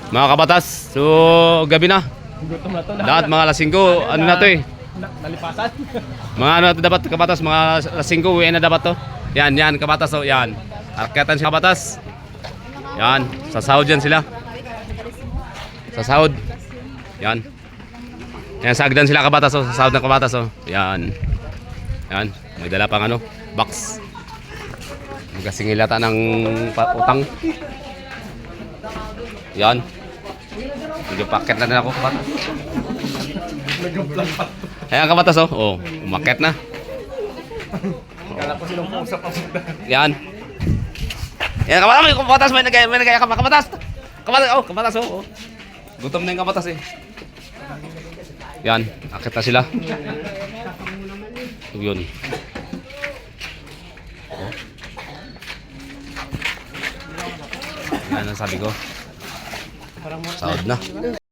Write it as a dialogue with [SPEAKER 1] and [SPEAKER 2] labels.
[SPEAKER 1] Mga kabatas, so gabi na.
[SPEAKER 2] Gutom na to.
[SPEAKER 1] Lahat mga lasinggo, ano na to eh.
[SPEAKER 2] Nalipasan.
[SPEAKER 1] Mga ano to dapat kabatas, mga lasinggo, uwi na dapat to. Yan, yan kabatas oh, yan. Akyatan si kabatas. Yan, sa sahod yan sila. Sa sahod. Yan. Yan, sagdan sila kabatas oh, sa sahod ng kabatas oh. Yan. Yan, may dala pang ano, box. Magkasingilata ng utang. Yan. Medyo paket na rin ako kabatas.
[SPEAKER 2] Nag-vlog pa.
[SPEAKER 1] Ayan kabatas oh. Oh, umakyat na.
[SPEAKER 2] Kala ko silang pusap ang sugda.
[SPEAKER 1] Yan. Yan kabatas, may nagaya ka kabatas. Kabatas oh. Gutom na yung kabatas eh. Yan, akit na sila. Yun. Oh. Yan ang sabi ko. Sahod na.